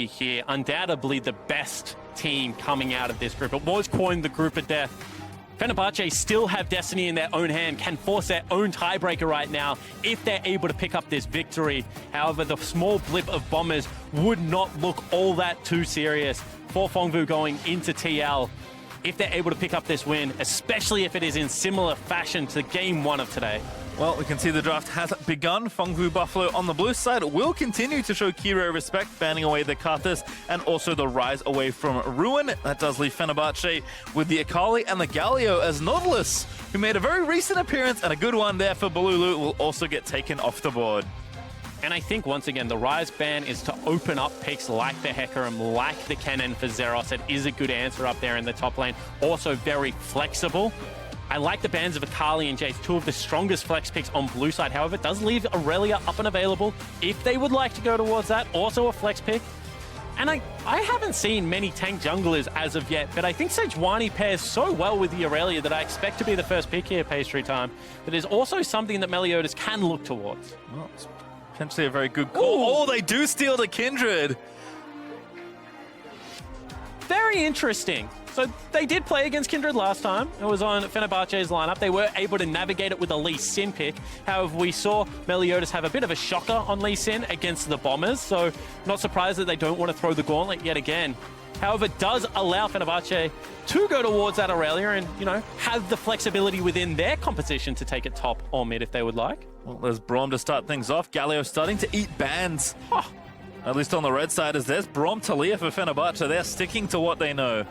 here, undoubtedly the best team coming out of this group. It was coined the group of death. Fenerbahce still have destiny in their own hand, can force their own tiebreaker right now if they're able to pick up this victory. However, the small blip of Bombers would not look all that too serious for Fongvu going into TL if they're able to pick up this win, especially if it is in similar fashion to game one of today. Well, we can see the draft has begun. Fongvu Buffalo on the blue side will continue to show Kiro respect, banning away the Karthus and also the Rise away from Ruin. That does leave Fenerbahce with the Akali and the Galio, as Nautilus, who made a very recent appearance and a good one there for Balulu, will also get taken off the board. And I think, once again, the Rise ban is to open up picks like the Hecarim, like the Kennen for Zeros. It is a good answer up there in the top lane. Also very flexible. I like the bans of Akali and Jace, two of the strongest flex picks on blue side. However, it does leave Aurelia up and available if they would like to go towards that. Also a flex pick. And I haven't seen many tank junglers as of yet, but I think Sejuani pairs so well with the Aurelia that I expect to be the first pick here, Pastry Time. But is also something that Meliodas can look towards. Well, it's potentially a very good call. Ooh. Oh, they do steal the Kindred. Very interesting. So they did play against Kindred last time. It was on Fenerbahce's lineup. They were able to navigate it with a Lee Sin pick. However, we saw Meliodas have a bit of a shocker on Lee Sin against the Bombers. So not surprised that they don't want to throw the gauntlet yet again. However, it does allow Fenerbahce to go towards that Aurelia and, you know, have the flexibility within their composition to take it top or mid if they would like. Well, there's Braum to start things off. Galio starting to eat bans. Oh. At least on the red side, as there's Braum Talia for Fenerbahce. They're sticking to what they know.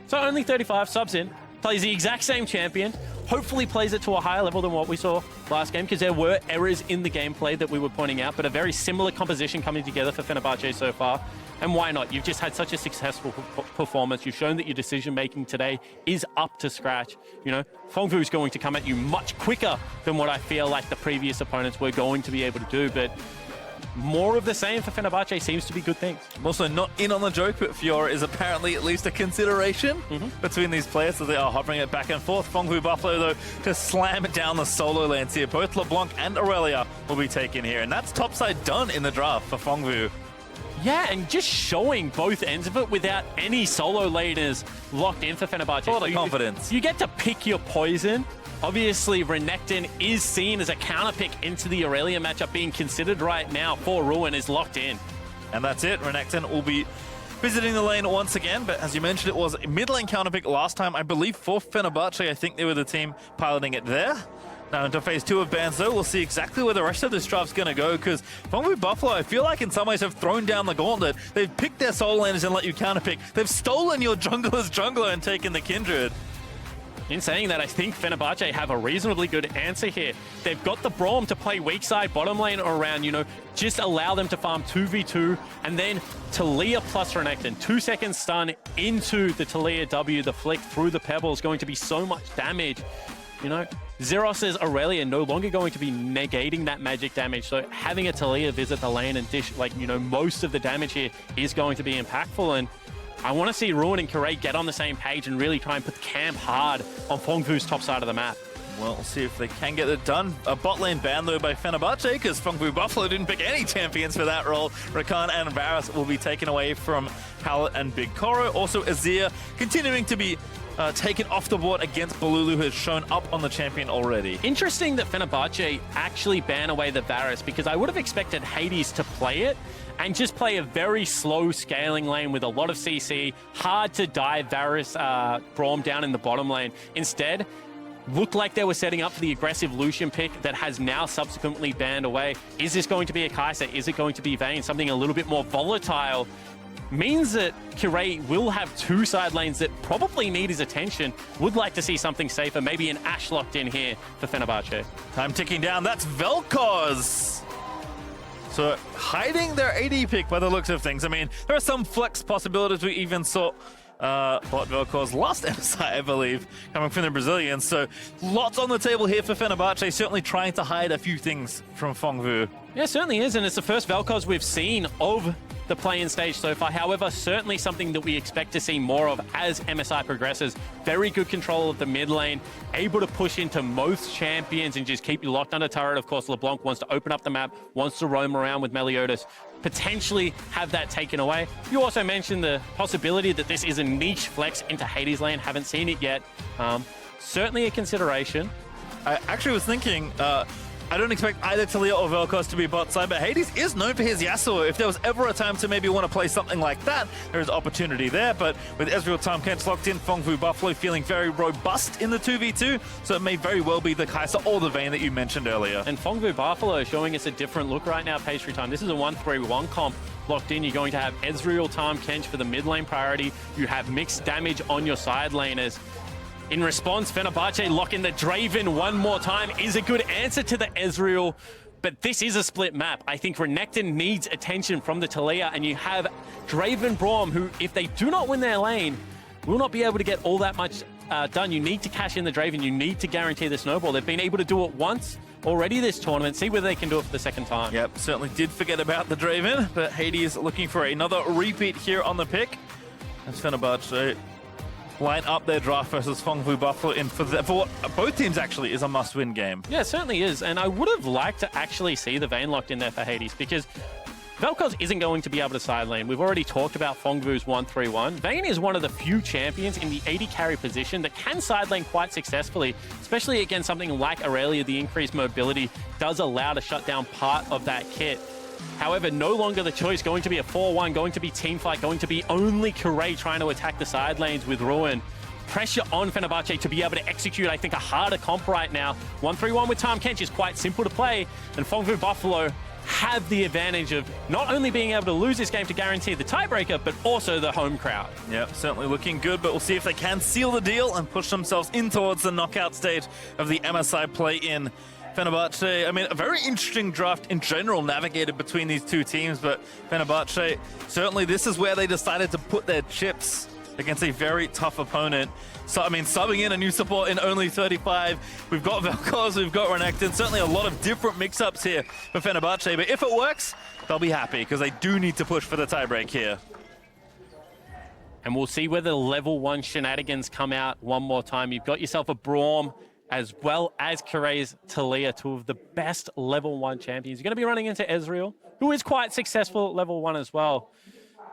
So only 35 subs in, plays the exact same champion, hopefully plays it to a higher level than what we saw last game, because there were errors in the gameplay that we were pointing out, but a very similar composition coming together for Fenerbahce so far. And why not? You've just had such a successful performance. You've shown that your decision-making today is up to scratch. You know, Fongvu is going to come at you much quicker than what I feel like the previous opponents were going to be able to do, but more of the same for Fenerbahce seems to be good things. I'm also not in on the joke, but Fiora is apparently at least a consideration between these players, so they are hovering it back and forth. Fongvu Buffalo, though, to slam it down the solo lanes here. Both LeBlanc and Aurelia will be taken here, and that's topside done in the draft for Fongvu. Yeah, and just showing both ends of it without any solo laners locked in for Fenerbahce. A lot of confidence. You get to pick your poison. Obviously, Renekton is seen as a counterpick into the Aurelia matchup being considered right now for Ruin is locked in. And that's it. Renekton will be visiting the lane once again, but as you mentioned, it was a mid lane counterpick last time, I believe, for Fenerbahce. I think they were the team piloting it there. Now into phase 2 of bans, though, we'll see exactly where the rest of this draft's going to go, because Fongvu Buffalo, I feel like in some ways have thrown down the gauntlet. They've picked their solo laners and let you counterpick. They've stolen your jungler's jungler and taken the Kindred. In saying that, I think Fenerbahce have a reasonably good answer here. They've got the Braum to play weak side bottom lane around, you know, just allow them to farm 2v2, and then Talia plus Renekton. 2 second stun into the Talia W, the flick through the pebble is going to be so much damage. You know, Zeros' Aurelia no longer going to be negating that magic damage, so having a Talia visit the lane and dish, like, you know, most of the damage here is going to be impactful, and I want to see Ruin and Kirei get on the same page and really try and put the camp hard on Fongvu's top side of the map. Well, we'll see if they can get it done. A bot lane ban, though, by Fenerbahce, because Fongvu Buffalo didn't pick any champions for that role. Rakan and Varus will be taken away from Pallet and Big Koro. Also, Azir continuing to be taken off the board against Balulu, who has shown up on the champion already. Interesting that Fenerbahce actually ban away the Varus, because I would have expected Hades to play it and just play a very slow scaling lane with a lot of CC, hard to dive Varus Braum down in the bottom lane. Instead, looked like they were setting up for the aggressive Lucian pick that has now subsequently banned away. Is this going to be a Kai'Sa? Is it going to be Vayne? Something a little bit more volatile means that Kirei will have 2 side lanes that probably need his attention. Would like to see something safer, maybe an Ashe locked in here for Fenerbahce. Time ticking down, that's Vel'Koz! So hiding their AD pick by the looks of things. I mean, there are some flex possibilities. We even saw bot Vel'Koz last MSI, I believe, coming from the Brazilians. So lots on the table here for Fenerbahce, certainly trying to hide a few things from Fongvu. Yeah, it certainly is, and it's the first Vel'Koz we've seen of the play-in stage so far. However, certainly something that we expect to see more of as MSI progresses. Very good control of the mid lane, able to push into most champions and just keep you locked under turret. Of course, LeBlanc wants to open up the map, wants to roam around with Meliodas. potentially have that taken away. You also mentioned the possibility that this is a niche flex into Hades lane. Haven't seen it yet. Certainly a consideration. I actually was thinking, I don't expect either Talia or Vel'Koz to be bot side, but Hades is known for his Yasuo. If there was ever a time to maybe want to play something like that, there is opportunity there. But with Ezreal, Tahm Kench locked in, Fengfu Buffalo feeling very robust in the 2v2, so it may very well be the Kai'Sa or the Vayne that you mentioned earlier. And Fengfu Buffalo showing us a different look right now, Pastry Time. This is a 1-3-1 comp locked in. You're going to have Ezreal, Tahm Kench for the mid lane priority. You have mixed damage on your side laners. In response, Fenerbahce locking the Draven one more time is a good answer to the Ezreal, but this is a split map. I think Renekton needs attention from the Talia, and you have Draven Braum, who, if they do not win their lane, will not be able to get all that much done. You need to cash in the Draven. You need to guarantee the snowball. They've been able to do it once already this tournament. See whether they can do it for the second time. Yep, certainly did forget about the Draven, but Hades looking for another repeat here on the pick. As Fenerbahce line up their draft versus Fengfu Buffalo in for what both teams actually is a must-win game. Yeah, it certainly is. And I would have liked to actually see the Vayne locked in there for Hades, because Vel'Koz isn't going to be able to side lane. We've already talked about Fengfu's 1-3-1. Vayne is one of the few champions in the AD carry position that can side lane quite successfully, especially against something like Aurelia. The increased mobility does allow to shut down part of that kit. However, no longer the choice, going to be a 4-1, going to be teamfight, going to be only Kuray trying to attack the side lanes with Ruin. Pressure on Fenerbahce to be able to execute, I think, a harder comp right now. 1-3-1 with Tahm Kench is quite simple to play, and Fengfu Buffalo have the advantage of not only being able to lose this game to guarantee the tiebreaker, but also the home crowd. Yep, certainly looking good, but we'll see if they can seal the deal and push themselves in towards the knockout stage of the MSI Play-In. Fenerbahce, I mean, a very interesting draft in general navigated between these two teams, but Fenerbahce, certainly this is where they decided to put their chips against a very tough opponent. So, I mean, subbing in a new support in only 35. We've got Vel'Koz, we've got Renekton. Certainly a lot of different mix-ups here for Fenerbahce, but if it works, they'll be happy because they do need to push for the tiebreak here. And we'll see whether level 1 shenanigans come out one more time. You've got yourself a Braum, as well as Kuray's Talia, two of the best level 1 champions. You're going to be running into Ezreal, who is quite successful at level 1 as well.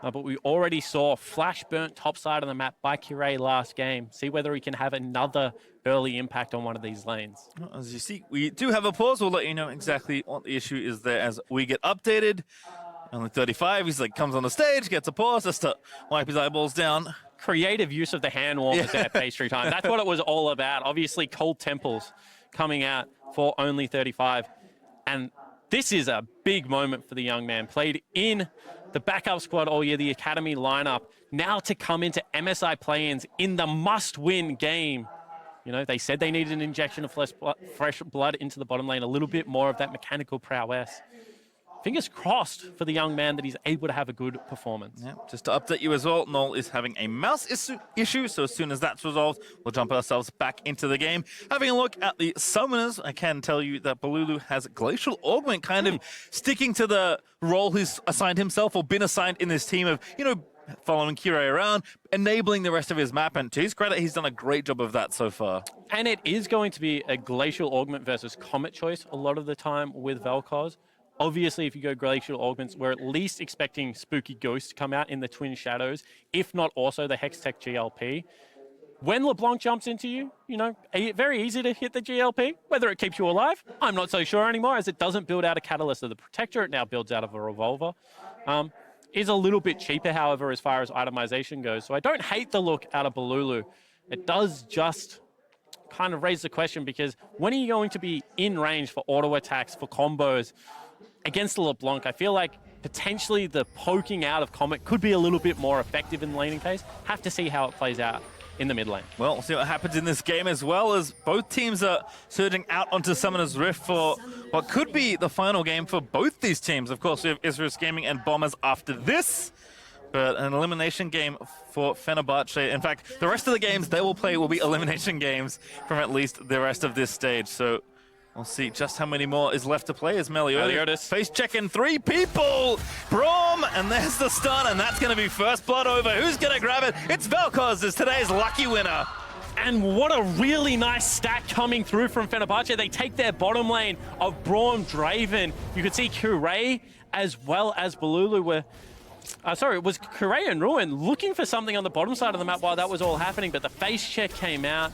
But we already saw flash burnt top side of the map by Kuray last game. See whether he can have another early impact on one of these lanes. As you see, we do have a pause. We'll let you know exactly what the issue is there as we get updated. Only 35, he's like, comes on the stage, gets a pause just to wipe his eyeballs down. Creative use of the hand warmers there, Pastry Time. That's what it was all about. Obviously, Cold Temples coming out for only 35. And this is a big moment for the young man. Played in the backup squad all year, the academy lineup. Now to come into MSI Play-Ins in the must-win game. You know, they said they needed an injection of fresh blood into the bottom lane, a little bit more of that mechanical prowess. Fingers crossed for the young man that he's able to have a good performance. Yeah, just to update you as well, Noel is having a mouse issue, so as soon as that's resolved, we'll jump ourselves back into the game. Having a look at the summoners, I can tell you that Balulu has Glacial Augment, kind of sticking to the role he's assigned himself or been assigned in this team of, you know, following Kuray around, enabling the rest of his map, and to his credit, he's done a great job of that so far. And it is going to be a Glacial Augment versus Comet choice a lot of the time with Vel'Koz. Obviously, if you go Glacial Augments, we're at least expecting Spooky Ghost to come out in the Twin Shadows, if not also the Hextech GLP. When LeBlanc jumps into you, you know, very easy to hit the GLP. Whether it keeps you alive, I'm not so sure anymore, as it doesn't build out a Catalyst of the Protector. It now builds out of a Revolver. Is a little bit cheaper, however, as far as itemization goes. So I don't hate the look out of Balulu. It does just kind of raise the question, because when are you going to be in range for auto attacks, for combos? Against the LeBlanc, I feel like potentially the poking out of Comet could be a little bit more effective in the laning phase. Have to see how it plays out in the mid lane. Well, we'll see what happens in this game, as well as both teams are surging out onto Summoner's Rift for what could be the final game for both these teams. Of course, we have Israel's Gaming and Bombers after this, but an elimination game for Fenerbahce. In fact, the rest of the games they will play will be elimination games from at least the rest of this stage. So we'll see just how many more is left to play as Meliodas face checking 3 people. Braum, and there's the stun, and that's going to be first blood over. Who's going to grab it? It's Vel'Koz as today's lucky winner. And what a really nice stack coming through from Fenerbahce. They take their bottom lane of Braum, Draven. You could see Kuray as well as Balulu were... it was Correa and Ruin looking for something on the bottom side of the map while that was all happening, but the face check came out.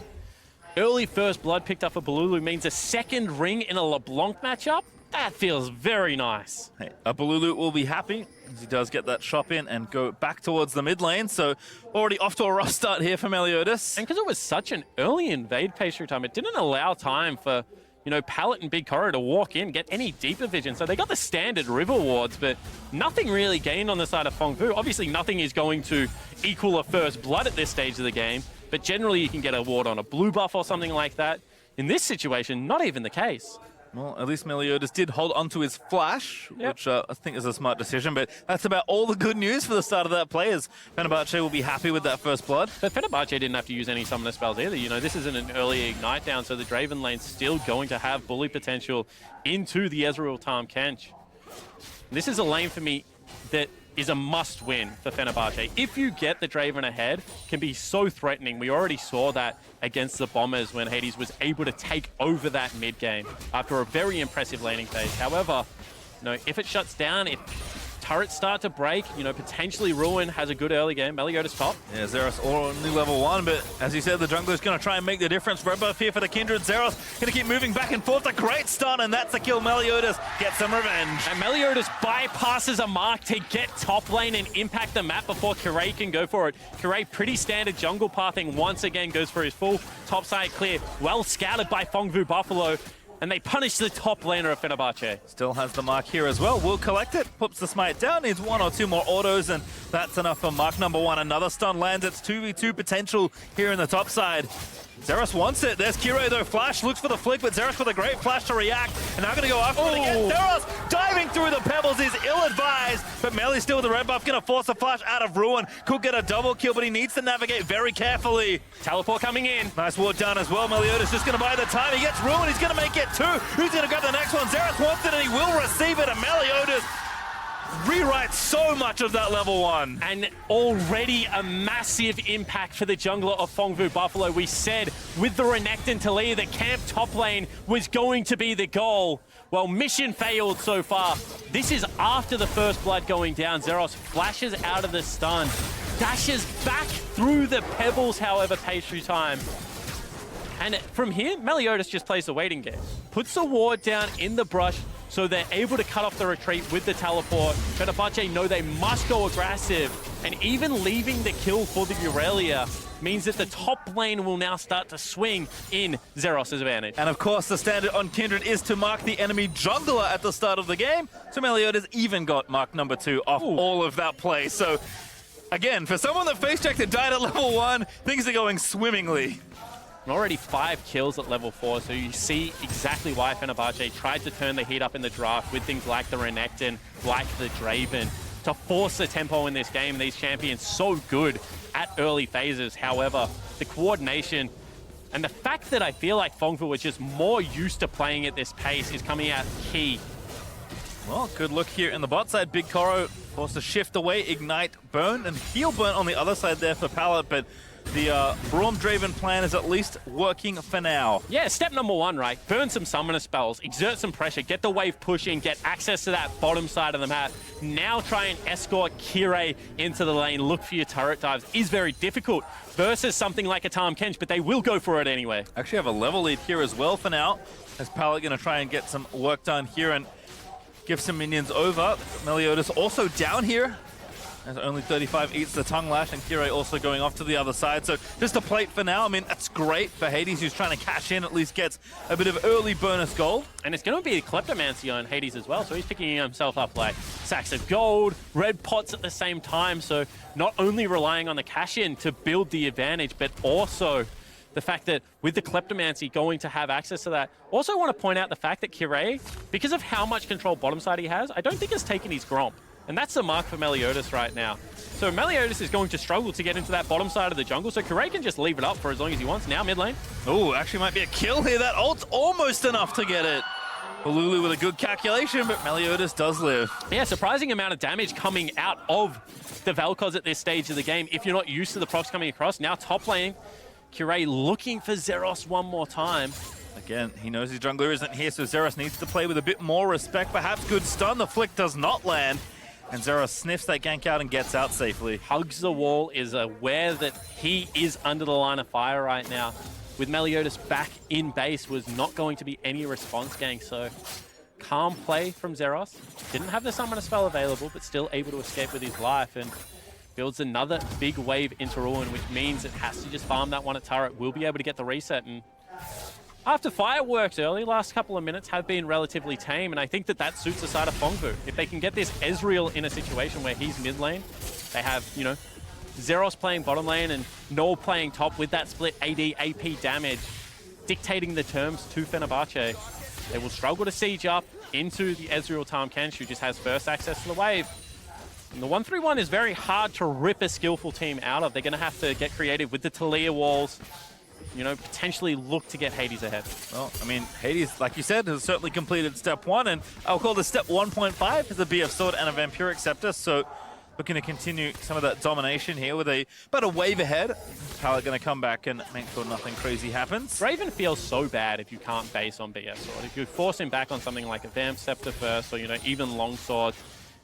Early first blood picked up for Balulu means a second ring in a LeBlanc matchup. That feels very nice. Hey, Balulu will be happy as he does get that shop in and go back towards the mid lane. So already off to a rough start here for Meliodas. And because it was such an early invade pastry time, it didn't allow time for, you know, Pallet and Big Corro to walk in, get any deeper vision. So they got the standard river wards, but nothing really gained on the side of Fengfu. Obviously, nothing is going to equal a first blood at this stage of the game, but generally you can get a ward on a blue buff or something like that. In this situation, not even the case. Well, at least Meliodas did hold onto his flash, which I think is a smart decision, but that's about all the good news for the start of that play, as Fenerbahce will be happy with that first blood. But Fenerbahce didn't have to use any summoner spells either. You know, this isn't an early ignite down, so the Draven lane's still going to have bully potential into the Ezreal Tahm Kench. This is a lane for me that is a must-win for Fenerbahce. If you get the Draven ahead, can be so threatening. We already saw that against the Bombers when Hades was able to take over that mid-game after a very impressive laning phase. However, you know, if it shuts down, if turrets start to break, you know, potentially Ruin has a good early game. Meliodas top. Yeah, Zeros only level 1, but as you said, the jungler's going to try and make the difference. Red buff here for the Kindred. Zeros going to keep moving back and forth. A great stun, and that's the kill. Meliodas gets some revenge. And Meliodas bypasses a mark to get top lane and impact the map before Kirei can go for it. Kirei, pretty standard jungle pathing, once again goes for his full top side clear. Well scouted by Fengfu Buffalo. And they punish the top laner of Fenerbahce. Still has the mark here as well. Will collect it, puts the smite down, needs one or two more autos, and that's enough for mark number 1. Another stun lands. It's 2v2 potential here in the top side. Zeros wants it. There's Kirei though. Flash looks for the flick, but Zeros with a great flash to react. And now going to go after it again. Zeros diving through the pebbles is ill-advised, but Melly still with the red buff. Going to force a flash out of Ruin. Could get a double kill, but he needs to navigate very carefully. Teleport coming in. Nice ward down as well. Meliodas just going to buy the time. He gets Ruin. He's going to make it 2. Who's going to grab the next one? Zeros wants it, and he will receive it. And Meliodas rewrites so much of that level 1. And already a massive impact for the jungler of Fengfu Buffalo. We said with the Renekton Talia that camp top lane was going to be the goal. Well, mission failed so far. This is after the first blood going down. Zeros flashes out of the stun. Dashes back through the pebbles, however, pastry time. And from here, Meliodas just plays the waiting game. Puts the ward down in the brush, so they're able to cut off the retreat with the teleport. Fenerbahce know they must go aggressive, and even leaving the kill for the Aurelia means that the top lane will now start to swing in Zeros' advantage. And of course, the standard on Kindred is to mark the enemy jungler at the start of the game. So Meliodas even got mark number 2 off all of that play. So again, for someone that face checked and died at level 1, things are going swimmingly. Already 5 kills at level 4, so you see exactly why Fenerbahce tried to turn the heat up in the draft with things like the Renekton, like the Draven, to force the tempo in this game. These champions so good at early phases. However, the coordination and the fact that I feel like Fengfu was just more used to playing at this pace is coming out key. Well, good look here in the bot side. Big Corro forced to shift away, ignite, burn, and heal burn on the other side there for Pallet, but the Braum Draven plan is at least working for now. Yeah, step number 1, right? Burn some summoner spells, exert some pressure, get the wave pushing, get access to that bottom side of the map. Now try and escort Kirei into the lane, look for your turret dives. Is very difficult versus something like a Tahm Kench, but they will go for it anyway. Actually have a level lead here as well for now, as Pallet going to try and get some work done here and give some minions over. Meliodas also down here, as only 35 eats the tongue lash, and Kirei also going off to the other side. So just a plate for now. I mean, that's great for Hades, who's trying to cash in, at least gets a bit of early bonus gold. And it's going to be a Kleptomancy on Hades as well, so he's picking himself up like sacks of gold, red pots at the same time, so not only relying on the cash in to build the advantage, but also the fact that with the Kleptomancy going to have access to that. Also want to point out the fact that Kirei, because of how much control bottom side he has, I don't think has taken his Gromp. And that's the mark for Meliodas right now. So Meliodas is going to struggle to get into that bottom side of the jungle, so Kirei can just leave it up for as long as he wants. Now mid lane. Oh, actually might be a kill here. That ult's almost enough to get it. Balulu with a good calculation, but Meliodas does live. Yeah, surprising amount of damage coming out of the Vel'Koz at this stage of the game. If you're not used to the procs coming across, now top lane, Kirei looking for Zeros one more time. Again, he knows his jungler isn't here, so Zeros needs to play with a bit more respect. Perhaps good stun. The flick does not land. And Zeros sniffs that gank out and gets out safely. Hugs the wall, is aware that he is under the line of fire right now. With Meliodas back in base, was not going to be any response gank, so calm play from Zeros. Didn't have the summoner spell available, but still able to escape with his life, and builds another big wave into Ruin, which means it has to just farm that one at turret. Will be able to get the reset, and after fireworks early, last couple of minutes have been relatively tame, and I think that that suits the side of Fongbu. If they can get this Ezreal in a situation where he's mid lane, they have, you know, Zeros playing bottom lane and Null playing top with that split AD, AP damage, dictating the terms to Fenerbahce. They will struggle to siege up into the Ezreal Tahm Kench, who just has first access to the wave. And the 1-3-1 is very hard to rip a skillful team out of. They're going to have to get creative with the Talia walls, you know, potentially look to get Hades ahead. Well, I mean, Hades, like you said, has certainly completed step 1, and I'll call this step 1.5 as a BF Sword and a Vampiric Scepter, so looking to continue some of that domination here with about a wave ahead. Pallet going to come back and make sure nothing crazy happens. Draven feels so bad if you can't base on BF Sword. If you force him back on something like a Vamp Scepter first, or, you know, even Longsword,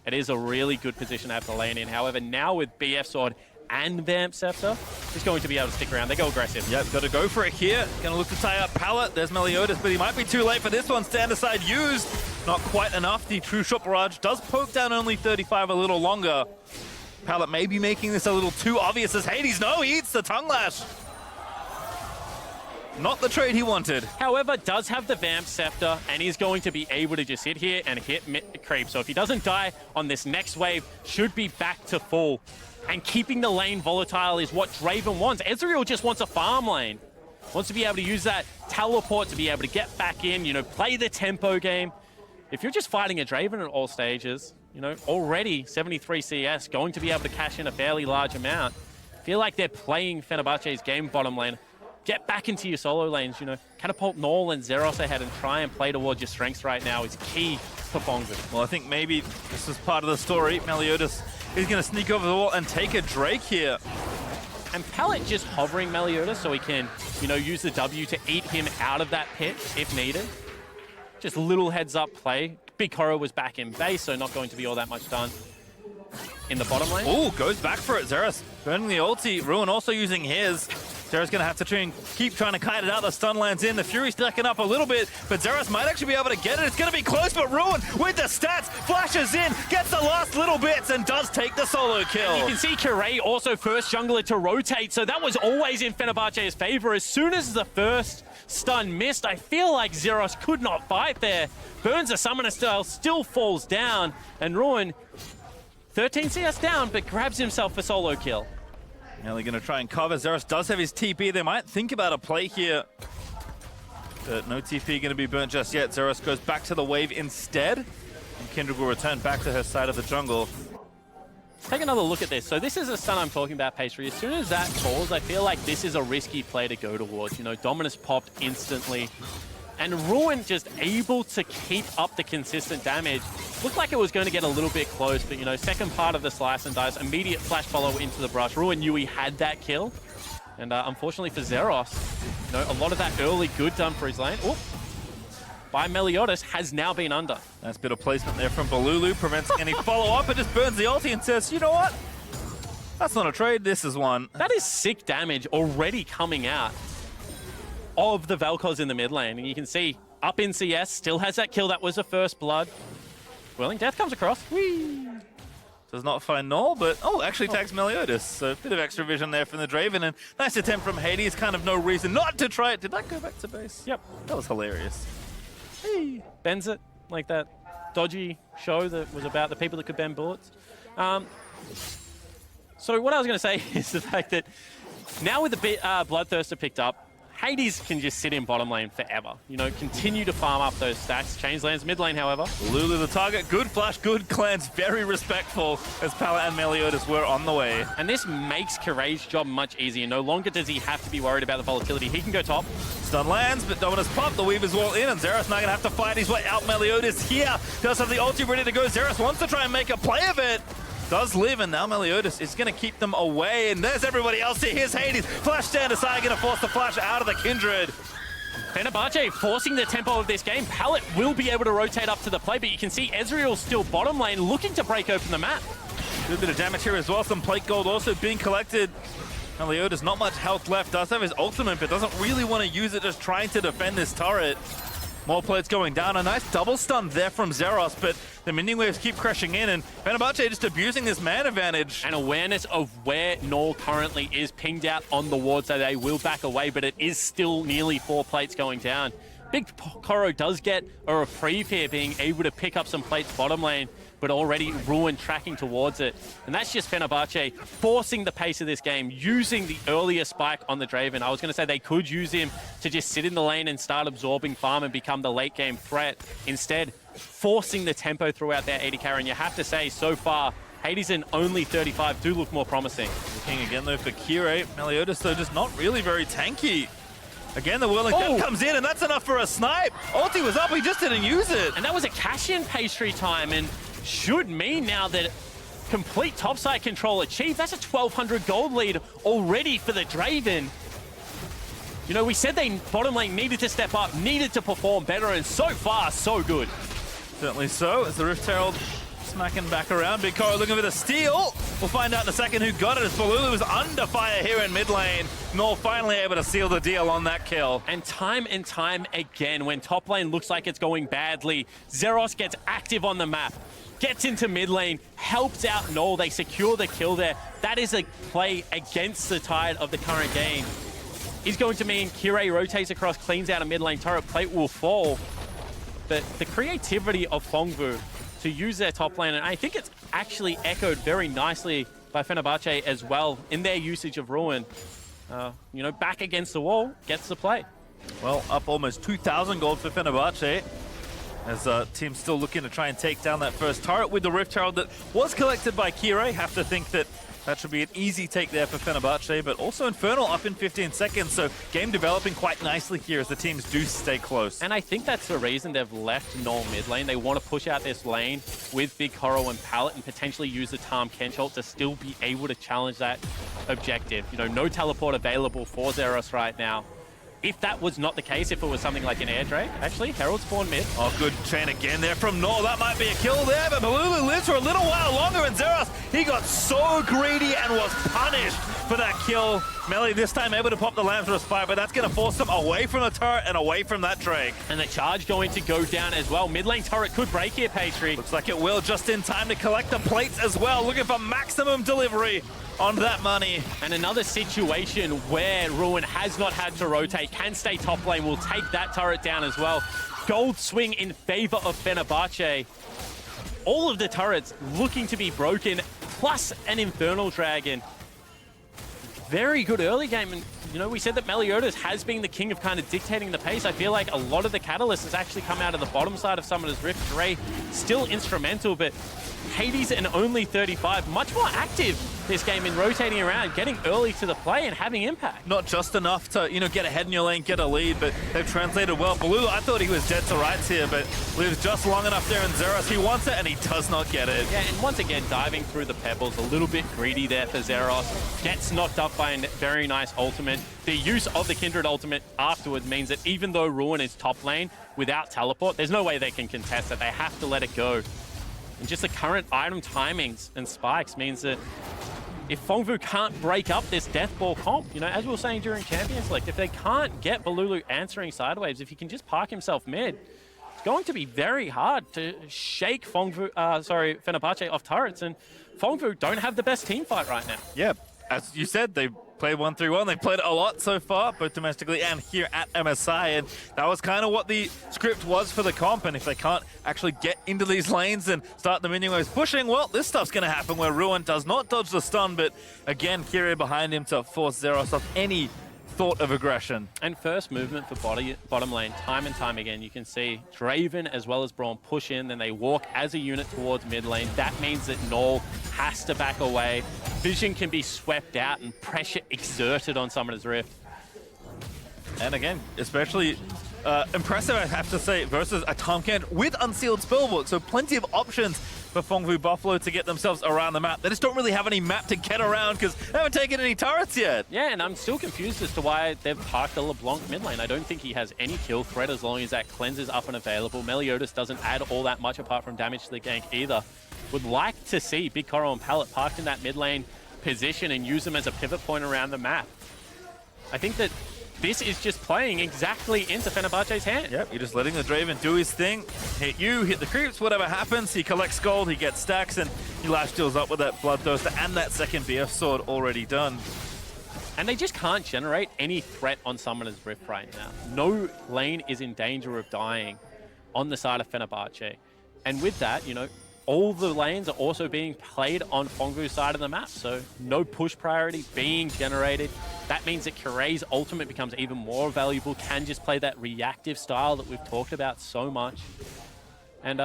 it is a really good position to have the lane in. However, now with BF Sword and Vamp Scepter, he's going to be able to stick around. They go aggressive. Yep, got to go for it here. Going to look to tie up Pallet. There's Meliodas, but he might be too late for this one. Stand aside used. Not quite enough. The True Shot Barrage does poke down only 35 a little longer. Pallet may be making this a little too obvious as Hades. No, he eats the Tongue Lash. Not the trade he wanted. However, does have the Vamp Scepter, and he's going to be able to just sit here and hit creep. So if he doesn't die on this next wave, should be back to full. And keeping the lane volatile is what Draven wants. Ezreal just wants a farm lane. Wants to be able to use that teleport to be able to get back in, you know, play the tempo game. If you're just fighting a Draven at all stages, you know, already 73 CS, going to be able to cash in a fairly large amount. Feel like they're playing Fenerbahce's game bottom lane. Get back into your solo lanes, you know, catapult Null and Zeros ahead and try and play towards your strengths right now is key for Fongbu. Well, I think maybe this is part of the story. Meliodas is going to sneak over the wall and take a Drake here. And Pallet just hovering Meliodas so he can, you know, use the W to eat him out of that pit if needed. Just little heads up play. Big Horror was back in base, so not going to be all that much done in the bottom lane. Oh, goes back for it. Zeros burning the ulti. Ruin also using his. Zeros going to have to keep trying to kite it out. The stun lands in. The Fury stacking up a little bit, but Zeros might actually be able to get it. It's going to be close, but Ruin with the stats flashes in, gets the last little bits, and does take the solo kill. You can see Kirei also first jungler to rotate, so that was always in Fenerbahce's favor. As soon as the first stun missed, I feel like Zeros could not fight there. Burns the summoner style, still falls down, and Ruin 13 CS down, but grabs himself a solo kill. Now they're going to try and cover. Zeros does have his TP. They might think about a play here. But no TP going to be burnt just yet. Zeros goes back to the wave instead. And Kindred will return back to her side of the jungle. Take another look at this. So this is a stun I'm talking about, Pastry. As soon as that falls, I feel like this is a risky play to go towards. You know, Dominus popped instantly. And Ruin just able to keep up the consistent damage. Looked like it was going to get a little bit close, but, you know, second part of the slice and dice, immediate flash follow into the brush. Ruin knew he had that kill. And unfortunately for Zeros, you know, a lot of that early good done for his lane. Oh, by Meliodas has now been under. Nice bit of placement there from Balulu, prevents any follow-up. It just burns the ulti and says, you know what? That's not a trade, this is one. That is sick damage already coming out of the Vel'Koz in the mid lane. And you can see up in CS, still has that kill. That was the first blood. Whirling Death comes across. Whee! Does not find Null, but actually tags Meliodas. So a bit of extra vision there from the Draven, and nice attempt from Hades. Kind of no reason not to try it. Did that go back to base? Yep. That was hilarious. Hey, bends it like that dodgy show that was about the people that could bend bullets. So what I was going to say is the fact that now with the Bloodthirster picked up, Hades can just sit in bottom lane forever. You know, continue to farm up those stacks. Change lands mid lane, however. Lulu the target. Good flash, good cleanse. Very respectful as Pallet and Meliodas were on the way. And this makes Kirei's job much easier. No longer does he have to be worried about the volatility. He can go top. Stun lands, but Dominus pop. The Weaver's wall in, and Zeros now going to have to fight his way out. Meliodas here. Does have the ulti ready to go. Zeros wants to try and make a play of it. Does live, and now Meliodas is going to keep them away, and there's everybody else here. Here's Hades. Flash stand aside, going to force the flash out of the Kindred. Fenerbahce forcing the tempo of this game. Pallet will be able to rotate up to the play, but you can see Ezreal still bottom lane looking to break open the map. Good bit of damage here as well. Some plate gold also being collected. Meliodas, not much health left. Does have his ultimate, but doesn't really want to use it, just trying to defend this turret. More plates going down. A nice double stun there from Zeros, but the minion waves keep crashing in, and Fenerbahce just abusing this man advantage. And awareness of where Null currently is pinged out on the ward, so they will back away, but it is still nearly 4 plates going down. Big Koro does get a reprieve here, being able to pick up some plates bottom lane, but already Ruin tracking towards it. And that's just Fenerbahce forcing the pace of this game, using the earlier spike on the Draven. I was going to say they could use him to just sit in the lane and start absorbing farm and become the late game threat. Instead, forcing the tempo throughout their AD carry. And you have to say, so far, Hades and only 35 do look more promising. Looking again though for Kire. Meliodas though just not really very tanky. Again, the whirling death comes in, and that's enough for a snipe. Ulti was up, he just didn't use it. And that was a cash-in pastry time, and should mean now that complete topside control achieved. That's a 1,200 gold lead already for the Draven. You know, we said they bottom lane needed to step up, needed to perform better, and so far, so good. Certainly so, as the Rift Herald smacking back around. Big Koro looking for the steal. We'll find out in a second who got it, as Balulu was under fire here in mid lane. Null finally able to seal the deal on that kill. And time again, when top lane looks like it's going badly, Zeros gets active on the map, gets into mid lane, helps out Null. They secure the kill there. That is a play against the tide of the current game. Is going to mean Kire rotates across, cleans out a mid lane turret, plate will fall. But the creativity of Fongvu to use their top lane, and I think it's actually echoed very nicely by Fenerbahce as well in their usage of Ruin. You know, back against the wall, gets the play. Well, up almost 2,000 gold for Fenerbahce, as team's still looking to try and take down that first turret with the Rift Herald that was collected by Kire. Have to think that that should be an easy take there for Fenerbahce, but also Infernal up in 15 seconds, so game developing quite nicely here as the teams do stay close. And I think that's the reason they've left Null mid lane. They want to push out this lane with Big Koro and Pallet and potentially use the Tahm Kenchult to still be able to challenge that objective. You know, no teleport available for Zeros right now. If that was not the case, if it was something like an air drake, actually, Herald spawn mid. Oh, good chain again there from Null. That might be a kill there, but Balulu lives for a little while longer, and Zeros, he got so greedy and was punished for that kill. Melee this time able to pop the Lamb's Respite, but that's going to force them away from the turret and away from that Drake. And the charge going to go down as well. Mid lane turret could break here, Patri. Looks like it will, just in time to collect the plates as well. Looking for maximum delivery on that money. And another situation where Ruin has not had to rotate, can stay top lane, will take that turret down as well. Gold swing in favor of Fenerbahce. All of the turrets looking to be broken, plus an Infernal Dragon. Very good early game, and you know, we said that Meliodas has been the king of kind of dictating the pace. I feel like a lot of the catalyst has actually come out of the bottom side of Summoner's Rift. Dre still instrumental, but Hades and only 35, much more active this game in rotating around, getting early to the play and having impact. Not just enough to, you know, get ahead in your lane, get a lead, but they've translated well. Blue, I thought he was dead to rights here, but lives just long enough there in Zeros. He wants it and he does not get it. Yeah, and once again, diving through the pebbles, a little bit greedy there for Zeros. Gets knocked up by a very nice ultimate. The use of the Kindred ultimate afterwards means that even though Ruin is top lane without teleport, there's no way they can contest it. They have to let it go. And just the current item timings and spikes means that if Fongvu can't break up this Death Ball comp, you know, as we were saying during Champions League, if they can't get Balulu answering sideways, if he can just park himself mid, it's going to be very hard to shake Fenerbahce off turrets. And Fongvu don't have the best team fight right now. Yeah, as you said, they played 1-3-1. They've played a lot so far, both domestically and here at MSI, and that was kind of what the script was for the comp. And if they can't actually get into these lanes and start the minion waves pushing, well, this stuff's going to happen where Ruin does not dodge the stun, but again, Kyrie behind him to force Zeros off any thought of aggression. And first movement for bottom lane, time and time again, you can see Draven as well as Braum push in, then they walk as a unit towards mid lane. That means that Null has to back away. Vision can be swept out and pressure exerted on Summoner's Rift. And again, especially impressive, I have to say, versus a Tahm Kench with Unsealed Spellbook. So plenty of options for Fengvu Buffalo to get themselves around the map. They just don't really have any map to get around because they haven't taken any turrets yet. Yeah, and I'm still confused as to why they've parked the LeBlanc mid lane. I don't think he has any kill threat as long as that cleanse is up and available. Meliodas doesn't add all that much apart from damage to the gank either. Would like to see Big Coral and Pallet parked in that mid lane position and use them as a pivot point around the map. I think that this is just playing exactly into Fenerbahce's hand. Yep, you're just letting the Draven do his thing. Hit you, hit the creeps, whatever happens. He collects gold, he gets stacks, and he life steals up with that Bloodthirster and that second BF sword already done. And they just can't generate any threat on Summoner's Rift right now. No lane is in danger of dying on the side of Fenerbahce. And with that, you know, all the lanes are also being played on Fengvu's side of the map, so no push priority being generated. That means that Kurei's ultimate becomes even more valuable, can just play that reactive style that we've talked about so much. And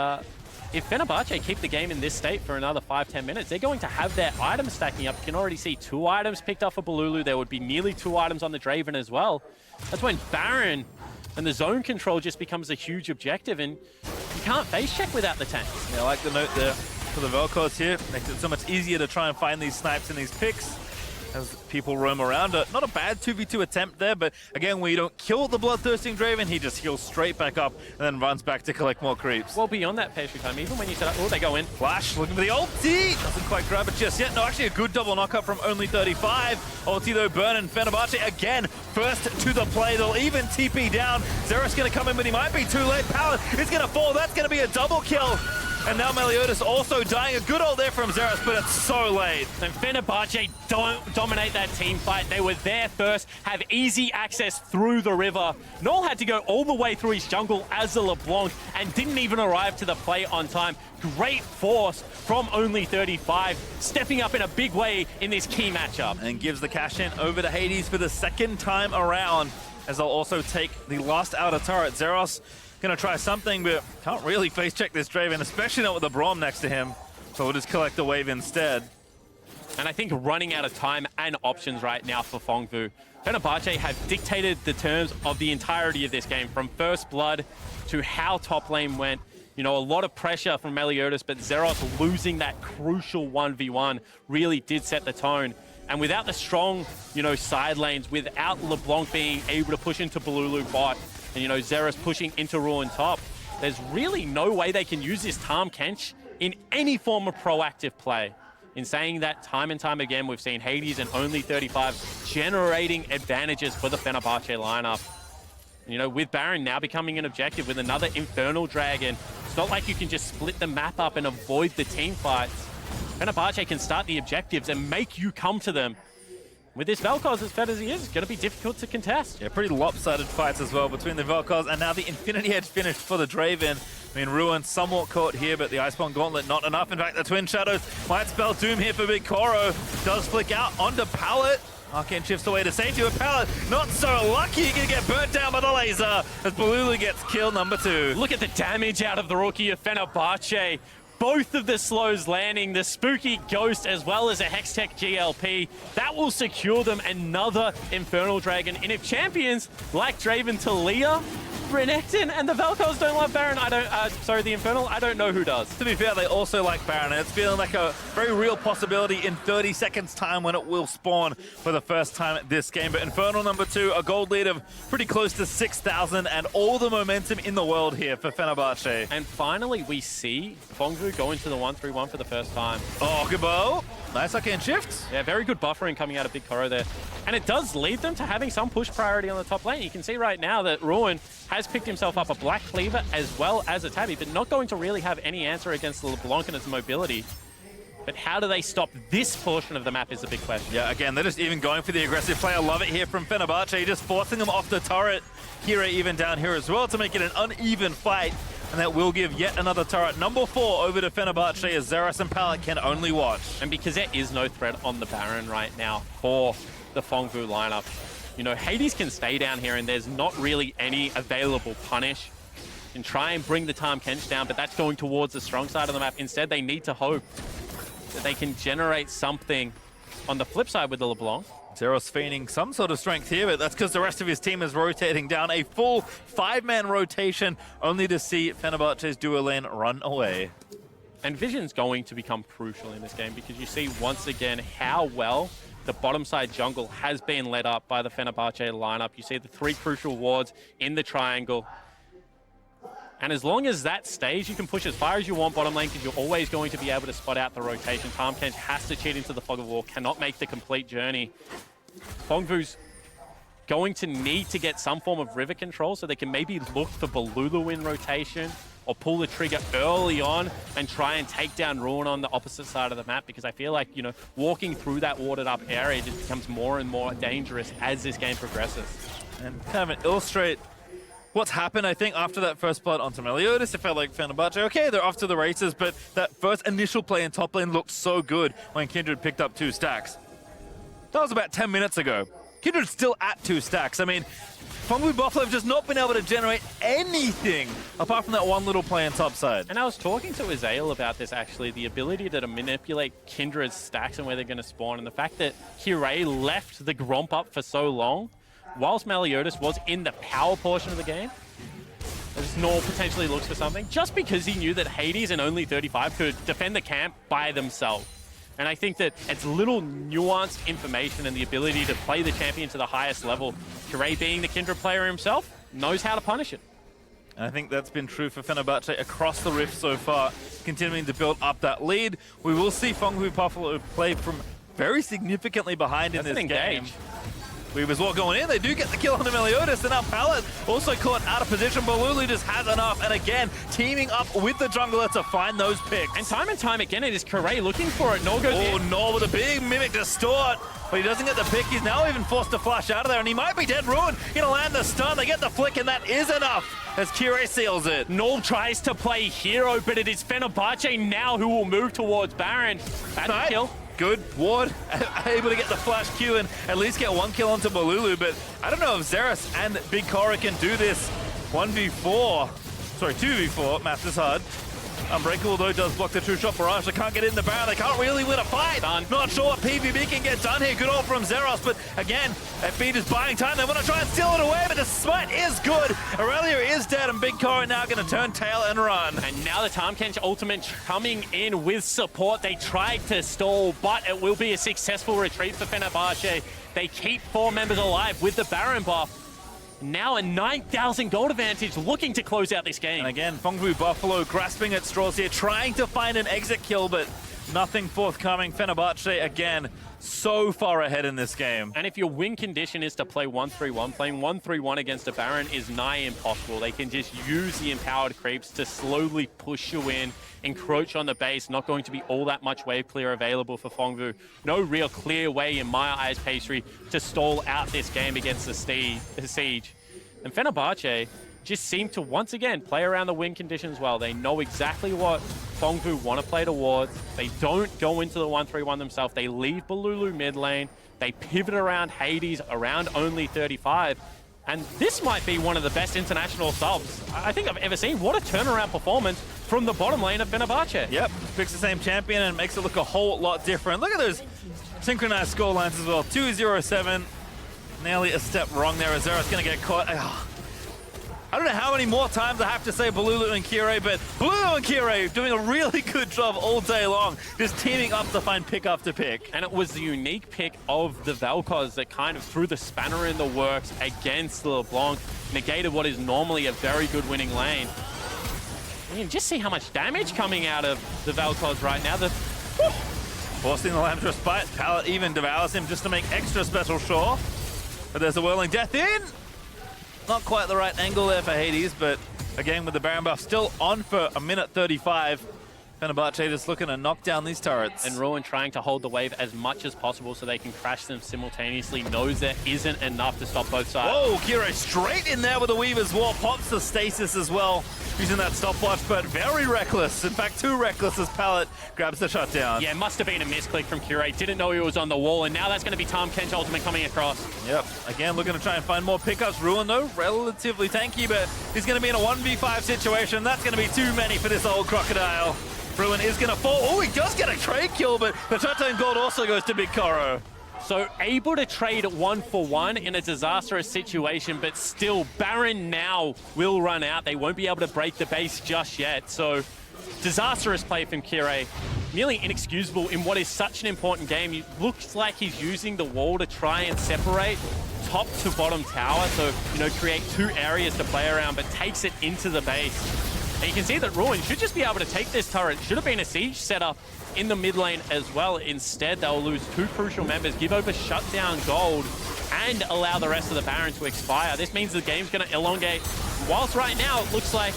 if Fenerbahce keep the game in this state for another 5-10 minutes, they're going to have their items stacking up. You can already see 2 items picked up for Balulu. There would be nearly 2 items on the Draven as well. That's when Baron and the zone control just becomes a huge objective, and you can't face check without the tanks. Yeah, I like the note there for the Vel'Koz here. Makes it so much easier to try and find these snipes and these picks as people roam around. Not a bad 2v2 attempt there, but again, when you don't kill the bloodthirsting Draven, he just heals straight back up and then runs back to collect more creeps. Well, beyond that patient time, even when you set up, oh, they go in. Flash looking for the ulti. Doesn't quite grab it just yet. No, actually a good double knockup from only 35. Ulti though, burn, and Fenerbahce again, first to the play. They'll even TP down. Zeros gonna come in, but he might be too late. Pallet is gonna fall. That's gonna be a double kill. And now Meliodas also dying. A good ult there from Zeros, but it's so late. And Fenerbahce don't dominate that team fight. They were there first, have easy access through the river. Null had to go all the way through his jungle as a LeBlanc and didn't even arrive to the play on time. Great force from only 35, stepping up in a big way in this key matchup. And gives the cash in over to Hades for the second time around, as they'll also take the last outer turret. Zeros gonna try something, but can't really face check this Draven, especially not with the Braum next to him. So we'll just collect the wave instead. And I think running out of time and options right now for Fengvu. Fenerbahce have dictated the terms of the entirety of this game, from first blood to how top lane went. You know, a lot of pressure from Meliodas, but Zeros losing that crucial 1v1 really did set the tone. And without the strong, you know, side lanes, without LeBlanc being able to push into Balulu bot, and, you know, Zeros pushing into Ruin top, there's really no way they can use this Tahm Kench in any form of proactive play. In saying that, time and time again, we've seen Hades and only 35 generating advantages for the Fenerbahce lineup. You know, with Baron now becoming an objective with another Infernal Dragon, it's not like you can just split the map up and avoid the team fights. Fenerbahce can start the objectives and make you come to them. With this Vel'Koz, as fed as he is, it's going to be difficult to contest. Yeah, pretty lopsided fights as well between the Vel'Koz and now the Infinity Edge finish for the Draven. I mean, Ruin somewhat caught here, but the Iceborne Gauntlet not enough. In fact, the Twin Shadows might spell doom here for Big Koro. Does flick out onto Pallet. Arcane shifts away to safety with Pallet. Not so lucky, he's going to get burnt down by the laser as Balulu gets kill number 2. Look at the damage out of the rookie of Fenerbahce. Both of the slows landing, the Spooky Ghost as well as a Hextech GLP. That will secure them another Infernal Dragon. And if champions like Draven Talia, Renekton, and the Vel'Koz don't love Baron, the Infernal, I don't know who does. To be fair, they also like Baron, and it's feeling like a very real possibility in 30 seconds time when it will spawn for the first time this game. But Infernal number 2, a gold lead of pretty close to 6,000 and all the momentum in the world here for Fenerbahce. And finally, we see Fengvu go into the 1-3-1 for the first time. Oh, Gabo. Nice arcane shift. Yeah, very good buffering coming out of Big Koro there. And it does lead them to having some push priority on the top lane. You can see right now that Ruin has picked himself up a Black Cleaver as well as a Tabby, but not going to really have any answer against the LeBlanc and its mobility. But how do they stop this portion of the map is a big question. Yeah, again, they're just even going for the aggressive play. I love it here from Fenerbahce, just forcing them off the turret. Kira even down here as well to make it an uneven fight. And that will give yet another turret, number 4, over to Fenerbahce as Zeros and Pallet can only watch. And because there is no threat on the Baron right now for the Fengvu lineup, you know, Hades can stay down here and there's not really any available punish. And try and bring the Tahm Kench down, but that's going towards the strong side of the map. Instead, they need to hope that they can generate something on the flip side with the LeBlanc. Zeros feigning some sort of strength here, but that's because the rest of his team is rotating down. A full 5-man rotation, only to see Fenerbahce's duo lane run away. And Vision's going to become crucial in this game because you see once again how well the bottom side jungle has been led up by the Fenerbahce lineup. You see the 3 crucial wards in the triangle. And as long as that stays, you can push as far as you want bottom lane because you're always going to be able to spot out the rotation. Tahm has to cheat into the fog of war, cannot make the complete journey. Fongvu's going to need to get some form of river control so they can maybe look for Balulu in rotation or pull the trigger early on and try and take down Ruin on the opposite side of the map, because I feel like, you know, walking through that warded up area just becomes more and more dangerous as this game progresses. And kind of illustrate what's happened, I think, after that first blood onto Meliodas. It felt like Fenerbahce, okay, they're off to the races, but that first initial play in top lane looked so good when Kindred picked up 2 stacks. That was about 10 minutes ago. Kindred's still at 2 stacks. I mean, Fongwu Buffalo have just not been able to generate anything apart from that one little play in top side. And I was talking to Azael about this, actually, the ability to manipulate Kindred's stacks and where they're going to spawn, and the fact that Kirei left the Gromp up for so long, whilst Meliodas was in the power portion of the game, as Nor potentially looks for something, just because he knew that Hades and only 35 could defend the camp by themselves. And I think that it's little nuanced information and the ability to play the champion to the highest level. Kirei, being the Kindred player himself, knows how to punish it. And I think that's been true for Fenerbahce across the Rift so far, continuing to build up that lead. We will see Fongwu Buffalo play from very significantly behind in this game. Weavers War going in, they do get the kill on the Meliodas, and now Pallet also caught out of position. Balulu just has enough, and again, teaming up with the jungler to find those picks. And time again, it is Kirei looking for it. Nor goes in. Oh, Nor with a big Mimic Distort, but he doesn't get the pick. He's now even forced to flash out of there, and he might be dead. Ruin gonna land the stun. They get the flick, and that is enough as Kirei seals it. Nor tries to play hero, but it is Fenerbahce now who will move towards Baron. That's a kill. Good ward, able to get the flash Q and at least get 1 kill onto Balulu, but I don't know if Xerath and Big Korra can do this 1v4. Sorry, 2v4, math is hard. Unbreakable though does block the true shot barrage. They can't get in the Baron, they can't really win a fight. Not sure what PVB can get done here. Good ult from Xerath, but again, FB is buying time. They want to try and steal it away, but the smite is good. Aurelia is dead, and Big Korra now going to turn tail and run. And now the Tahm ultimate coming in with support. They tried to stall, but it will be a successful retreat for Fenerbahce. They keep 4 members alive with the Baron buff. Now a 9,000 gold advantage, looking to close out this game. And again, Fongwu Buffalo grasping at straws here, trying to find an exit kill, but nothing forthcoming. Fenerbahce, again, so far ahead in this game. And if your win condition is to play 1-3-1, playing 1-3-1 against a Baron is nigh impossible. They can just use the empowered creeps to slowly push you in, encroach on the base. Not going to be all that much wave clear available for Fongwu. No real clear way, in my eyes, Pastry, to stall out this game against the Siege. And Fenerbahce just seem to once again play around the win conditions well. They know exactly what Fongwu want to play towards. They don't go into the 1-3-1 themselves. They leave Balulu mid lane. They pivot around Hades, around only 35. And this might be one of the best international subs I think I've ever seen. What a turnaround performance from the bottom lane of Fenerbahce. Yep, picks the same champion and makes it look a whole lot different. Look at those synchronized score lines as well. 2-0-7. Nearly a step wrong there. Xerath's going to get caught. I don't know how many more times I have to say Balulu and Kirei, but Balulu and Kirei doing a really good job all day long, just teaming up to find pick after pick. And it was the unique pick of the Vel'Koz that kind of threw the spanner in the works against the LeBlanc, negated what is normally a very good winning lane. I mean, just see how much damage coming out of the Vel'Koz right now. Forcing the Lamb to respite. Pallet even devours him just to make extra special sure. But there's a Whirling Death in. Not quite the right angle there for Hades, but again with the Baron buff still on for a minute 35. Fenerbahce just looking to knock down these turrets. And Ruin trying to hold the wave as much as possible so they can crash them simultaneously. Knows there isn't enough to stop both sides. Whoa, Kirei straight in there with the Weaver's War. Pops the stasis as well, using that stopwatch, but very reckless. In fact, too reckless as Pallet grabs the shutdown. Yeah, must have been a misclick from Kirei. Didn't know he was on the wall, and now that's going to be Tahm Kench ultimate coming across. Yep, again looking to try and find more pickups. Ruin though, relatively tanky, but he's going to be in a 1v5 situation. That's going to be too many for this old crocodile. Ruin is going to fall. Oh, he does get a trade kill, but the shutdown gold also goes to Big Korra. So able to trade 1-for-1 in a disastrous situation, but still Baron now will run out. They won't be able to break the base just yet. So Disastrous play from Kirei. Nearly inexcusable in what is such an important game. It looks like he's using the wall to try and separate top to bottom tower. So, you know, create two areas to play around, but takes it into the base. And you can see that Ruin should just be able to take this turret. Should have been a siege setup in the mid lane as well. Instead, they'll lose two crucial members, give over shutdown gold, and allow the rest of the Baron to expire. This means the game's going to elongate. Whilst right now it looks like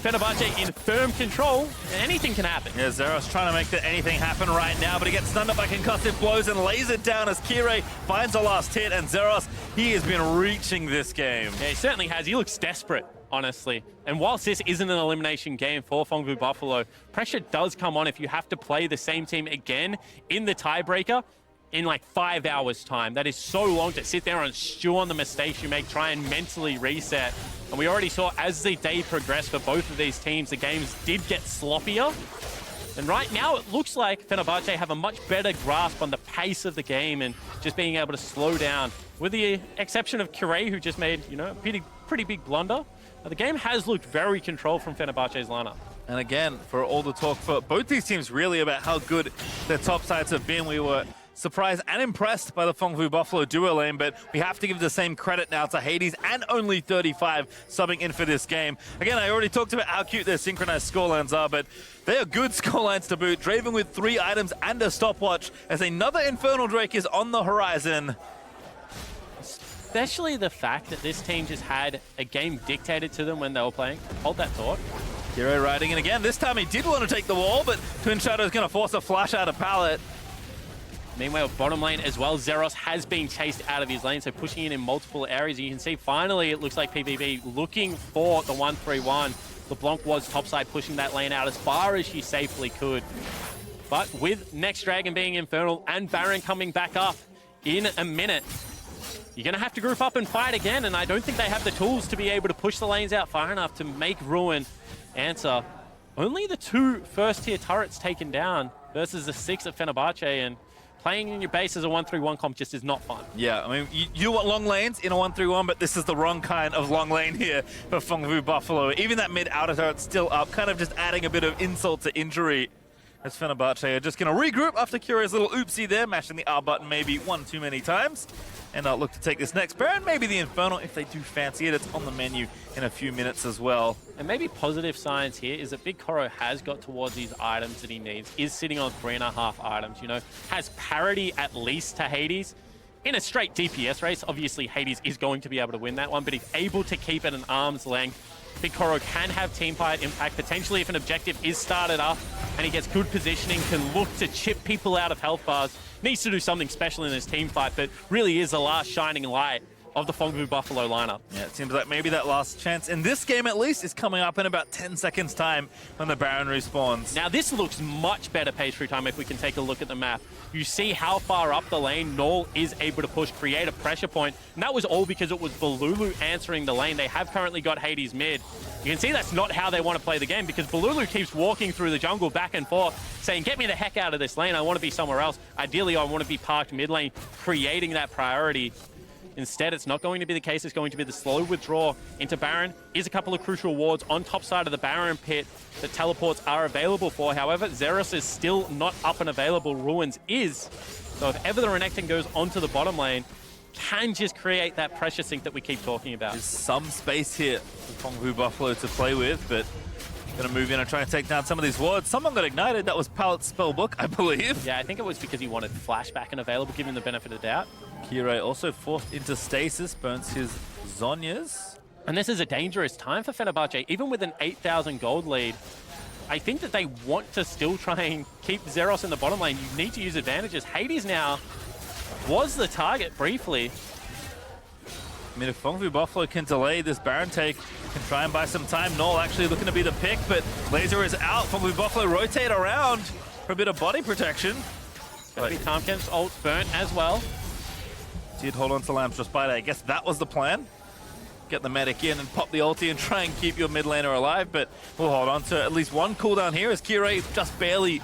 Fenerbahce in firm control, anything can happen. Yeah, Zeros trying to make that anything happen right now, but he gets stunned up by concussive blows and lays it down as Kirei finds the last hit, and Zeros, he has been reaching this game. Yeah, he certainly has. He looks desperate, honestly. And whilst this isn't an elimination game for Fengvu Buffalo, pressure does come on if you have to play the same team again in the tiebreaker in like 5 hours time. That is so long to sit there and stew on the mistakes you make, try and mentally reset. And we already saw as the day progressed for both of these teams, the games did get sloppier. And right now it looks like Fenerbahce have a much better grasp on the pace of the game and just being able to slow down. With the exception of Kirei, who just made, you know, a pretty big blunder. The game has looked very controlled from Fenerbahce's lineup. And again, for all the talk for both these teams really about how good their top sides have been, we were surprised and impressed by the Fengvu Buffalo duo lane, but we have to give the same credit now to Hades and only 35 subbing in for this game. Again, I already talked about how cute their synchronized scorelines are, but they are good scorelines to boot. Draven with 3 items and a stopwatch as another Infernal Drake is on the horizon. Especially the fact that this team just had a game dictated to them when they were playing. Hold that thought. Kirei riding in again. This time he did want to take the wall, but Twin Shadow is going to force a flash out of pallet. Meanwhile, bottom lane as well, Zeros has been chased out of his lane, so pushing in multiple areas. You can see finally it looks like PVB looking for the 1-3-1. LeBlanc was topside pushing that lane out as far as she safely could. But with Next Dragon being Infernal and Baron coming back up in a minute, you're going to have to group up and fight again, and I don't think they have the tools to be able to push the lanes out far enough to make Ruin answer. Only the 2 first-tier turrets taken down versus the 6 of Fenerbahce, and playing in your base as a 1-3-1 comp just is not fun. Yeah, I mean, you want long lanes in a 1-3-1, but this is the wrong kind of long lane here for Fengvu Buffalo. Even that mid-outer turret's still up, kind of just adding a bit of insult to injury. As Fenerbahce are just going to regroup after Kirei's little oopsie there, mashing the R button maybe one too many times. And I'll look to take this next Baron, maybe the Infernal if they do fancy it. It's on the menu in a few minutes as well. And maybe positive signs here is that Big Koro has got towards these items that he needs, is sitting on 3.5 items, you know, has parity at least to Hades. In a straight DPS race, obviously Hades is going to be able to win that one, but if able to keep it an arm's length, Big Koro can have team fight impact, potentially if an objective is started up and he gets good positioning, can look to chip people out of health bars. Needs to do something special in his team fight, but really is the last shining light of the Fengvu Buffalo lineup. Yeah, it seems like maybe that last chance in this game at least is coming up in about 10 seconds time when the Baron respawns. Now this looks much better pace through time if we can take a look at the map. You see how far up the lane Null is able to push, create a pressure point, and that was all because it was Balulu answering the lane. They have currently got Hades mid. You can see that's not how they want to play the game because Balulu keeps walking through the jungle back and forth, saying, get me the heck out of this lane, I want to be somewhere else. Ideally, I want to be parked mid lane, creating that priority. Instead, it's not going to be the case. It's going to be the slow withdraw into Baron. Is a couple of crucial wards on top side of the Baron pit that teleports are available for. However, Zeros is still not up and available. Ruins is. So if ever the Renekton goes onto the bottom lane, can just create that pressure sink that we keep talking about. There's some space here for Fengvu Buffalo to play with, but going to move in and try and take down some of these wards. Someone got ignited. That was Pallet's spellbook, I believe. Yeah, I think it was because he wanted flashback and available, giving him the benefit of the doubt. Kirei also forced into stasis, burns his Zhonya's. And this is a dangerous time for Fenerbahce. Even with an 8,000 gold lead, I think that they want to still try and keep Zeros in the bottom lane. You need to use advantages. Hades now was the target briefly. I mean, if Fengvu Buffalo can delay this Baron take, can try and buy some time. Null actually looking to be the pick, but Laser is out. Fengvu Buffalo rotate around for a bit of body protection. Gonna be Tomkin's ult burnt as well. Did hold on to Lamb's just by that. I guess that was the plan. Get the medic in and pop the ulti and try and keep your mid laner alive, but we'll hold on to at least one cooldown here as Kirei just barely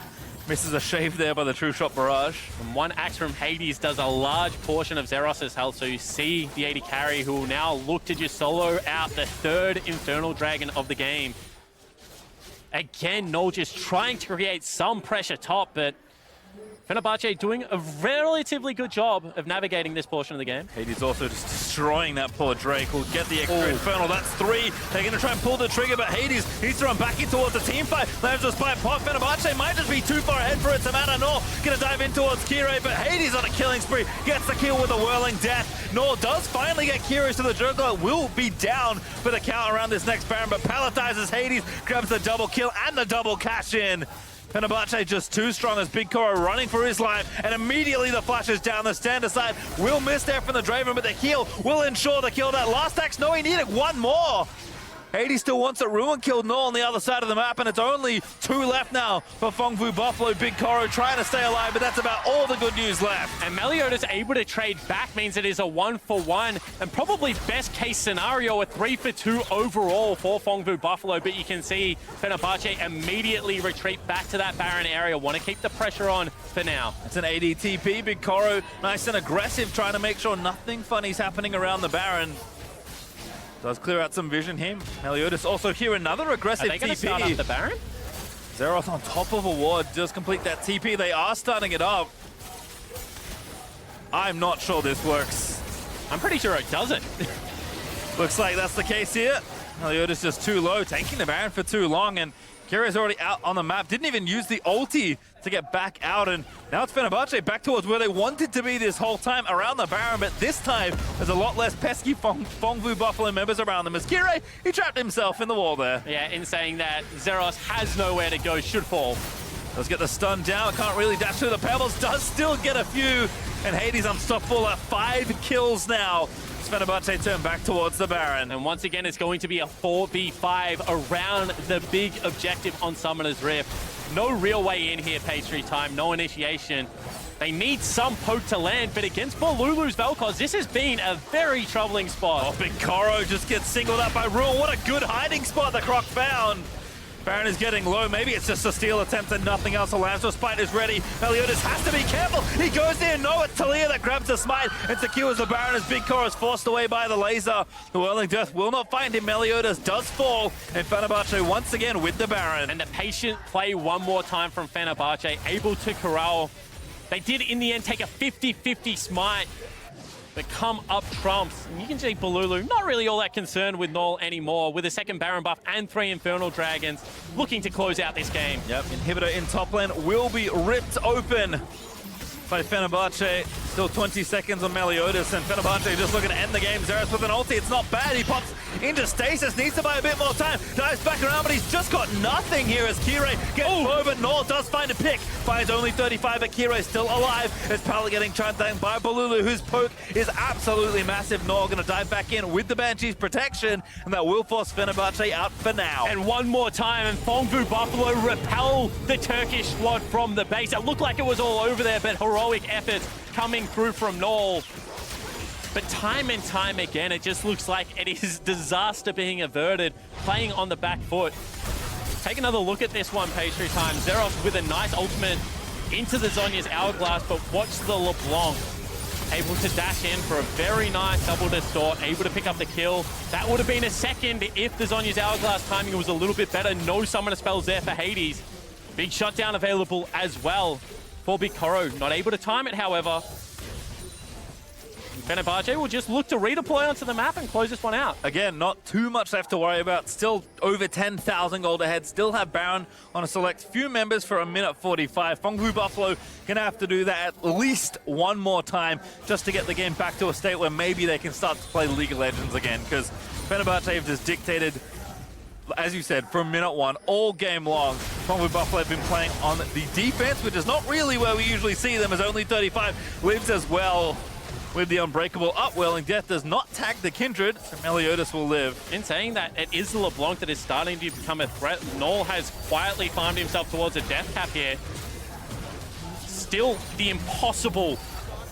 misses a shave there by the True Shot Barrage. And one axe from Hades does a large portion of Zeros' health, so you see the AD carry who will now look to just solo out the 3rd Infernal Dragon of the game. Again, Null just trying to create some pressure top, but Fenerbahce doing a relatively good job of navigating this portion of the game. Hades also just destroying that poor Drake. Will get the extra Infernal. That's 3. They're going to try and pull the trigger, but Hades needs to run back in towards the team fight. Lands just by a pop. Fenerbahce might just be too far ahead for it to matter. Nor going to dive in towards Kirei, but Hades on a killing spree. Gets the kill with a whirling death. Nor does finally get Kirei to the juggler. Will be down for the count around this next Baron, but palletizes Hades, grabs the double kill and the double cash in. Fenerbahce just too strong as Big Koro running for his life, and immediately the flashes down the stand aside. Will miss there from the Draven, but the heal will ensure the kill. That last axe, no, he needed one more. Hades still wants it. Ruin killed Null on the other side of the map, and it's only 2 left now for Fongfu Buffalo. Big Koro trying to stay alive, but that's about all the good news left. And Meliodas able to trade back means it is a 1-for-1, and probably best case scenario, a 3-for-2 overall for Fongfu Buffalo. But you can see Fenerbahce immediately retreat back to that Baron area. Want to keep the pressure on for now. It's an ADTP. Big Koro nice and aggressive, trying to make sure nothing funny's happening around the Baron. Does clear out some vision here. Meliodas also here, another aggressive TP. Are they going to start up the Baron? Zeros on top of a ward, just complete that TP. They are starting it up. I'm not sure this works. I'm pretty sure it doesn't. Looks like that's the case here. Meliodas just too low, taking the Baron for too long, and Kira's already out on the map. Didn't even use the ulti to get back out, and now it's Fenerbahce back towards where they wanted to be this whole time, around the Baron, but this time there's a lot less pesky Fongfu Buffalo members around them as Kirei, he trapped himself in the wall there. Yeah, in saying that, Zeros has nowhere to go, should fall. Let's get the stun down, can't really dash through the pebbles, does still get a few, and Hades unstoppable at 5 kills now. Fenerbahce turn back towards the Baron. And once again, it's going to be a 4v5 around the big objective on Summoner's Rift. No real way in here, pastry time, no initiation. They need some poke to land, but against Bolulu's Vel'Koz, this has been a very troubling spot. Oh, Big Koro just gets singled out by Ruin. What a good hiding spot the Croc found. Baron is getting low. Maybe it's just a steal attempt and nothing else. Alonso Spite is ready. Meliodas has to be careful. He goes in. No, it's Talia that grabs the smite and secures the Baron as Big Koro is forced away by the laser. The Whirling Death will not find him. Meliodas does fall, and Fenerbahce once again with the Baron. And the patient play one more time from Fenerbahce, able to corral. They did in the end take a 50-50 smite, but come up trumps. And you can see Bolulu not really all that concerned with Null anymore, with a second Baron buff and 3 Infernal Dragons looking to close out this game. Yep, inhibitor in top lane will be ripped open by Fenerbahce. Still 20 seconds on Meliodas, and Fenerbahce just looking to end the game. Zeros with an ulti, it's not bad. He pops into stasis, needs to buy a bit more time. Dives back around, but he's just got nothing here as Kirei gets over. Null does find a pick. Finds only 35, but Kirei still alive. As Pallet getting trapped down by Bolulu, whose poke is absolutely massive. Null gonna dive back in with the Banshee's protection, and that will force Fenerbahce out for now. And one more time, and Fongfu Buffalo repel the Turkish squad from the base. It looked like it was all over there, but heroic efforts coming through from Null. But time and time again, it just looks like it is disaster being averted, playing on the back foot. Take another look at this one, pastry time. Zeros with a nice ultimate into the Zhonya's Hourglass, but watch the LeBlanc. Able to dash in for a very nice double distort, able to pick up the kill. That would have been a second if the Zhonya's Hourglass timing was a little bit better. No summoner spells there for Hades. Big shutdown available as well for Big Koro. Not able to time it, however. Fenerbahce will just look to redeploy onto the map and close this one out. Again, not too much left to worry about. Still over 10,000 gold ahead. Still have Baron on a select few members for a minute 45. Fongfu Buffalo gonna have to do that at least one more time just to get the game back to a state where maybe they can start to play League of Legends again, because Fenerbahce have just dictated, as you said, from minute 1 all game long. Fongfu Buffalo have been playing on the defense, which is not really where we usually see them, as only 35 lives as well. With the Unbreakable up, Whirling Death does not tag the Kindred, so Meliodas will live. In saying that, it is the LeBlanc that is starting to become a threat. Null has quietly farmed himself towards a death cap here. Still the impossible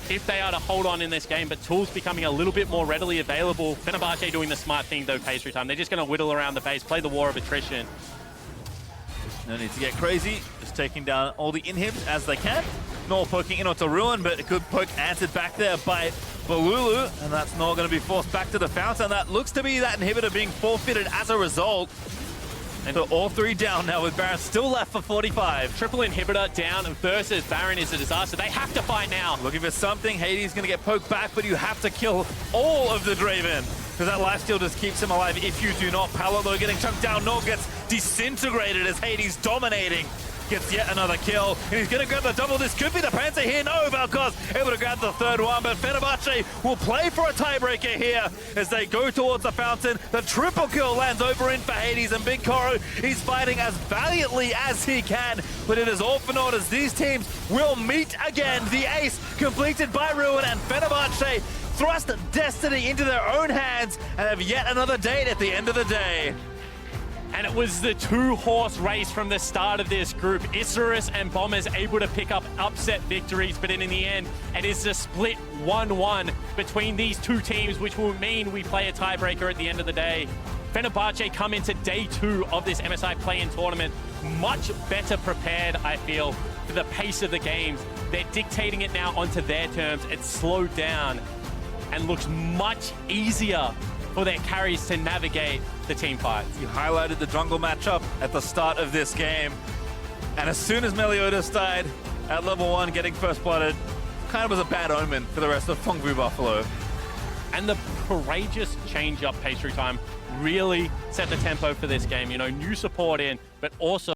if they are to hold on in this game, but tools becoming a little bit more readily available. Fenerbahce doing the smart thing though, pastry time. They're just going to whittle around the base, play the war of attrition. No need to get crazy, just taking down all the inhibs as they can. Null poking in onto Ruin, but a good poke answered back there by Bolulu, and that's Null going to be forced back to the fountain. That looks to be that inhibitor being forfeited as a result. So all three down now with Baron still left for 45. Triple inhibitor down versus Baron is a disaster. They have to fight now. Looking for something. Hades going to get poked back, but you have to kill all of the Draven, because that lifesteal just keeps him alive if you do not. Pallet, though, getting chunked down. Nog gets disintegrated as Hades dominating. Gets yet another kill, and he's going to grab the double. This could be the Panzer here. No, Valkos able to grab the third one, but Fenerbahce will play for a tiebreaker here as they go towards the fountain. The triple kill lands over in for Hades, and Big Koro, he's fighting as valiantly as he can, but it is all for naught as these teams will meet again. The ace completed by Ruin, and Fenerbahce thrust destiny into their own hands and have yet another date at the end of the day. And it was the two-horse race from the start of this group. Isurus and Bombers able to pick up upset victories, but in the end, it is a split 1-1 between these two teams, which will mean we play a tiebreaker at the end of the day. Fenerbahce come into day 2 of this MSI Play-In tournament much better prepared, I feel, for the pace of the games. They're dictating it now onto their terms. It's slowed down and looks much easier for their carries to navigate the team fights. You highlighted the jungle matchup at the start of this game, and as soon as Meliodas died at level 1, getting first blooded, kind of was a bad omen for the rest of Fengbu Buffalo. And the courageous change-up pastry time really set the tempo for this game. You know, new support in, but also